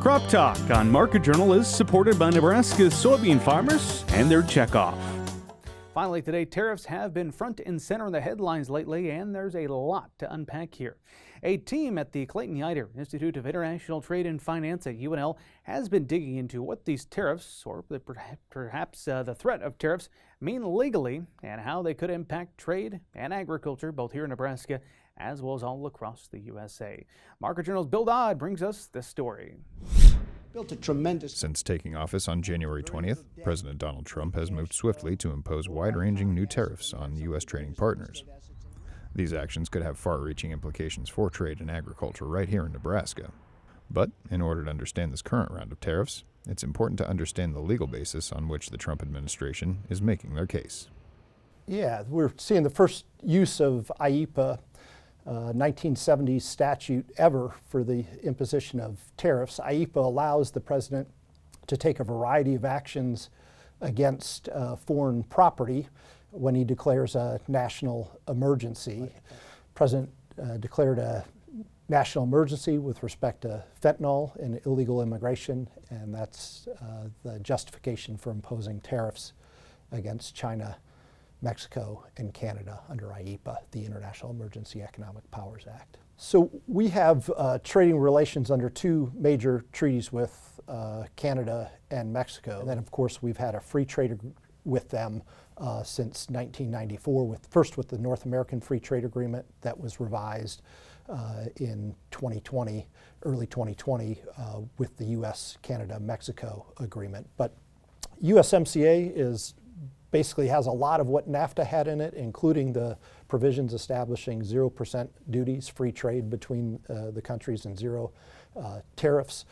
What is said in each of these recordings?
Crop Talk on Market Journal is supported by Nebraska soybean farmers and their checkoff. Finally today, tariffs have been front and center in the headlines lately, and there's a lot to unpack here. A team at the Clayton Yeutter Institute of International Trade and Finance at UNL has been digging into what these tariffs, or perhaps the threat of tariffs, mean legally and how they could impact trade and agriculture both here in Nebraska as well as all across the USA. Market Journal's Bill Dodd brings us this story. Since taking office on January 20th, President Donald Trump has moved swiftly to impose wide-ranging new tariffs on U.S. trading partners. These actions could have far-reaching implications for trade and agriculture right here in Nebraska. But in order to understand this current round of tariffs, it's important to understand the legal basis on which the Trump administration is making their case. Yeah, we're seeing the first use of IEEPA 1970s statute ever for the imposition of tariffs. IEEPA allows the president to take a variety of actions against foreign property when he declares a national emergency. The president declared a national emergency with respect to fentanyl and illegal immigration, and that's the justification for imposing tariffs against China, Mexico, and Canada under IEEPA, the International Emergency Economic Powers Act. So we have trading relations under two major treaties with Canada and Mexico. And then, of course, we've had a free trade with them since 1994, first with the North American Free Trade Agreement that was revised in 2020, early 2020, with the U.S.-Canada-Mexico agreement. But USMCA basically has a lot of what NAFTA had in it, including the provisions establishing 0% duties, free trade between the countries, and zero tariffs.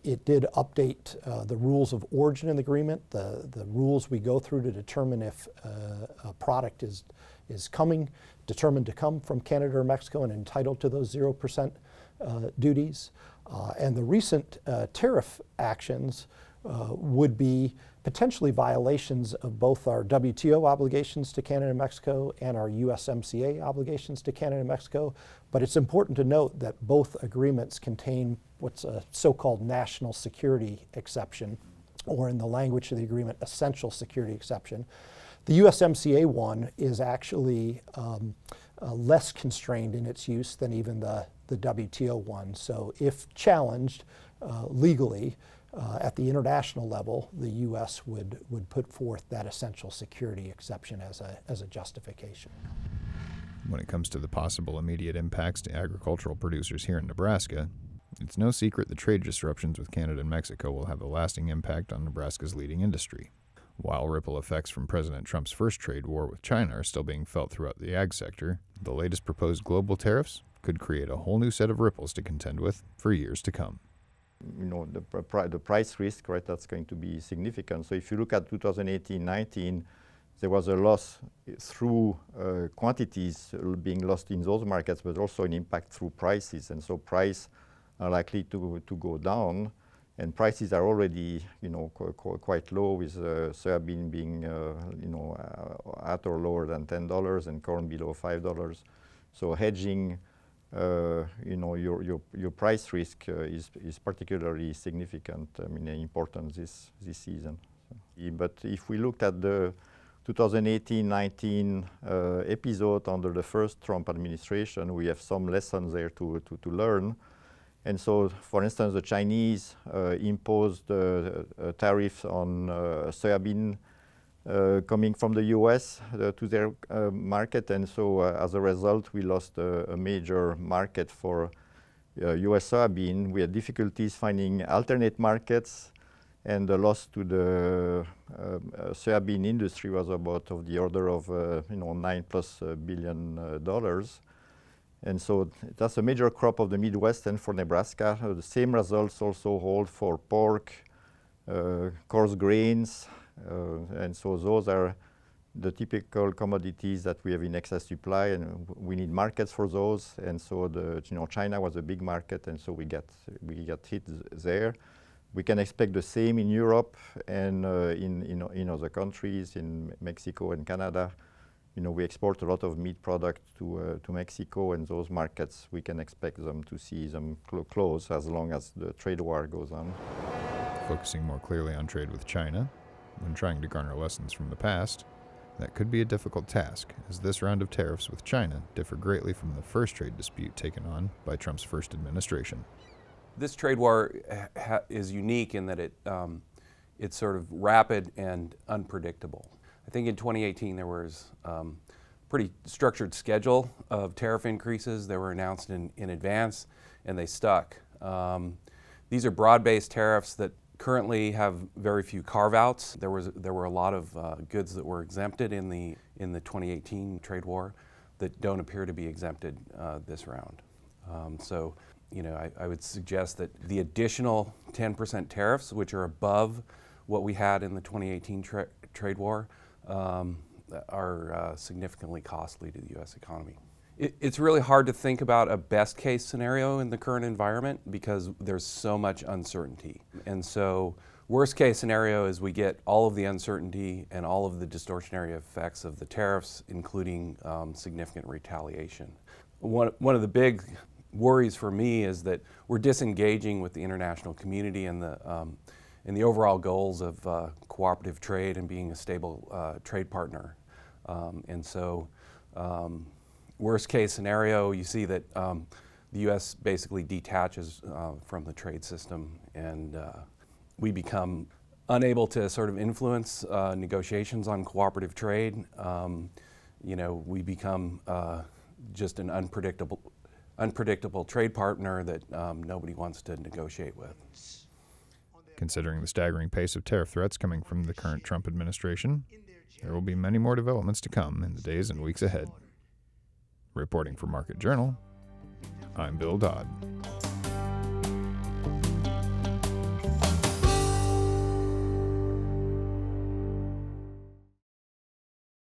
It did update the rules of origin in the agreement, the rules we go through to determine if a product is determined to come from Canada or Mexico and entitled to those 0% duties. And the recent tariff actions would be potentially violations of both our WTO obligations to Canada and Mexico and our USMCA obligations to Canada and Mexico. But it's important to note that both agreements contain what's a so-called national security exception, or in the language of the agreement, essential security exception. The USMCA one is actually less constrained in its use than even the WTO one. So if challenged legally, at the international level, the U.S. would put forth that essential security exception as a justification. When it comes to the possible immediate impacts to agricultural producers here in Nebraska, it's no secret the trade disruptions with Canada and Mexico will have a lasting impact on Nebraska's leading industry. While ripple effects from President Trump's first trade war with China are still being felt throughout the ag sector, the latest proposed global tariffs could create a whole new set of ripples to contend with for years to come. You know, the price risk, right, that's going to be significant. So if you look at 2018-19, there was a loss through quantities being lost in those markets, but also an impact through prices. And so prices are likely to go down, and prices are already, you know, quite low, with soybean being, at or lower than $10 and corn below $5. So hedging your price risk is particularly significant, important this season. But if we looked at the 2018-19 episode under the first Trump administration, we have some lessons there to learn. And so, for instance, the Chinese imposed tariffs on soybean coming from the U.S. To their market, and so as a result, we lost a major market for U.S. soybean. We had difficulties finding alternate markets, and the loss to the soybean industry was about of the order of $9+ billion. And so that's a major crop of the Midwest and for Nebraska. The same results also hold for pork, coarse grains. And so those are the typical commodities that we have in excess supply, and we need markets for those. And so China was a big market, and so we got hit there. We can expect the same in Europe and in other countries, in Mexico and Canada. we export a lot of meat product to Mexico, and those markets, we can expect them to see them close as long as the trade war goes on. Focusing more clearly on trade with China, when trying to garner lessons from the past, that could be a difficult task, as this round of tariffs with China differ greatly from the first trade dispute taken on by Trump's first administration. This trade war is unique in that it's sort of rapid and unpredictable. I think in 2018 there was a pretty structured schedule of tariff increases that were announced in advance, and they stuck. These are broad-based tariffs that currently have very few carve-outs. There were a lot of goods that were exempted in the 2018 trade war that don't appear to be exempted this round. So, I would suggest that the additional 10% tariffs, which are above what we had in the 2018 trade war, are significantly costly to the U.S. economy. It's really hard to think about a best case scenario in the current environment because there's so much uncertainty. And so worst case scenario is we get all of the uncertainty and all of the distortionary effects of the tariffs, including significant retaliation. One of the big worries for me is that we're disengaging with the international community and the overall goals of cooperative trade and being a stable trade partner. And so worst case scenario, you see that the U.S. basically detaches from the trade system, and we become unable to sort of influence negotiations on cooperative trade. We become just an unpredictable trade partner that nobody wants to negotiate with. Considering the staggering pace of tariff threats coming from the current Trump administration, there will be many more developments to come in the days and weeks ahead. Reporting for Market Journal, I'm Bill Dodd.